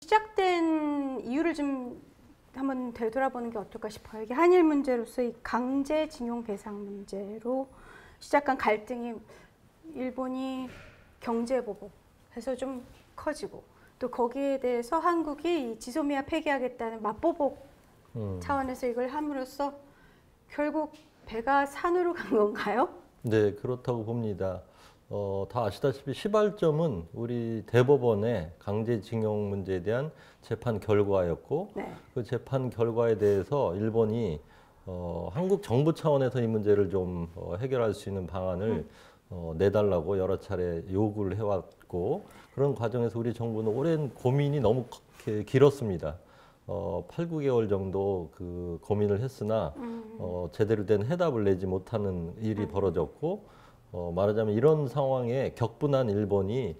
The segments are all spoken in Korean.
시작된 이유를 좀 한번 되돌아보는 게 어떨까 싶어요. 이게 한일 문제로서 이 강제징용 배상 문제로 시작한 갈등이 일본이 경제보복해서 좀 커지고 또 거기에 대해서 한국이 이 지소미아 폐기하겠다는 맞보복 차원에서 이걸 함으로써 결국 배가 산으로 간 건가요? 네, 그렇다고 봅니다. 다 아시다시피 시발점은 우리 대법원의 강제징용 문제에 대한 재판 결과였고 네. 그 재판 결과에 대해서 일본이 한국 정부 차원에서 이 문제를 좀 해결할 수 있는 방안을 내달라고 여러 차례 요구를 해왔고 그런 과정에서 우리 정부는 오랜 고민이 너무 길었습니다. 8, 9개월 정도 그 고민을 했으나 제대로 된 해답을 내지 못하는 일이 벌어졌고 말하자면 이런 상황에 격분한 일본이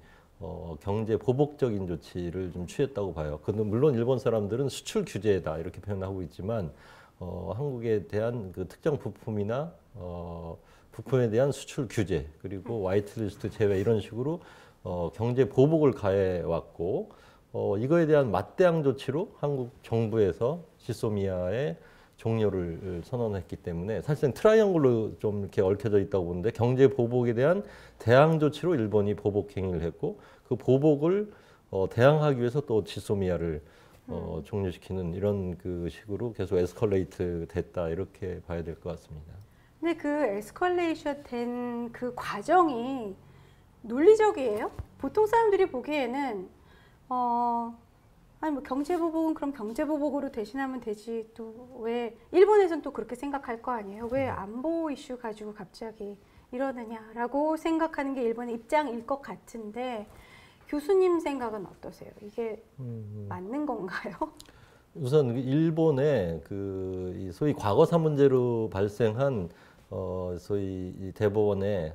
경제 보복적인 조치를 좀 취했다고 봐요. 근데 물론 일본 사람들은 수출 규제다 이렇게 표현하고 있지만 한국에 대한 그 특정 부품이나 부품에 대한 수출 규제 그리고 화이트리스트 제외 이런 식으로 경제 보복을 가해 왔고 이거에 대한 맞대항 조치로 한국 정부에서 지소미아의 종료를 선언했기 때문에 사실상 트라이앵글로 좀 이렇게 얽혀져 있다고 보는데 경제 보복에 대한 대항 조치로 일본이 보복 행위를 했고 그 보복을 대항하기 위해서 또 지소미아를 종료시키는 이런 그 식으로 계속 에스컬레이트 됐다 이렇게 봐야 될 것 같습니다. 근데 그 에스컬레이션 된 그 과정이 논리적이에요? 보통 사람들이 보기에는 아니 뭐 경제보복은 그럼 경제보복으로 대신하면 되지 또 왜 일본에서는 또 그렇게 생각할 거 아니에요? 왜 안보 이슈 가지고 갑자기 이러느냐라고 생각하는 게 일본의 입장일 것 같은데 교수님 생각은 어떠세요? 이게 맞는 건가요? 우선 일본의 그 소위 과거사 문제로 발생한 소위 이 대법원의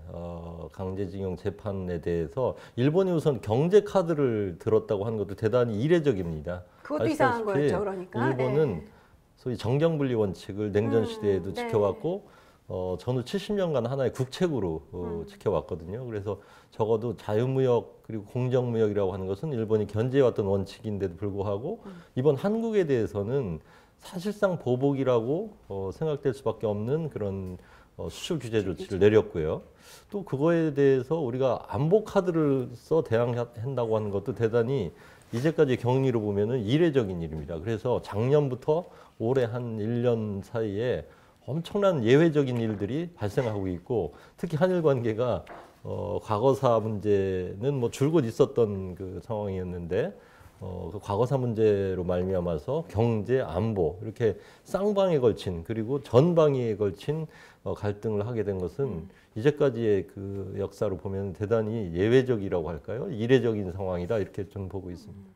강제징용 재판에 대해서 일본이 우선 경제 카드를 들었다고 하는 것도 대단히 이례적입니다. 그것도 이상한 거였죠, 그러니까. 일본은 네. 소위 정경분리 원칙을 냉전 시대에도 네. 지켜왔고 전후 70년간 하나의 국책으로 지켜왔거든요. 그래서 적어도 자유무역 그리고 공정무역이라고 하는 것은 일본이 견제해왔던 원칙인데도 불구하고 이번 한국에 대해서는 사실상 보복이라고 생각될 수밖에 없는 그런 수출 규제 조치를 내렸고요. 또 그거에 대해서 우리가 안보 카드를 써 대항한다고 하는 것도 대단히 이제까지 경위로 보면은 이례적인 일입니다. 그래서 작년부터 올해 한 1년 사이에 엄청난 예외적인 일들이 발생하고 있고 특히 한일 관계가 과거사 문제는 뭐 줄곧 있었던 그 상황이었는데 그 과거사 문제로 말미암아서 경제, 안보 이렇게 쌍방에 걸친 그리고 전방위에 걸친 갈등을 하게 된 것은 이제까지의 그 역사로 보면 대단히 예외적이라고 할까요? 이례적인 상황이다 이렇게 좀 보고 있습니다.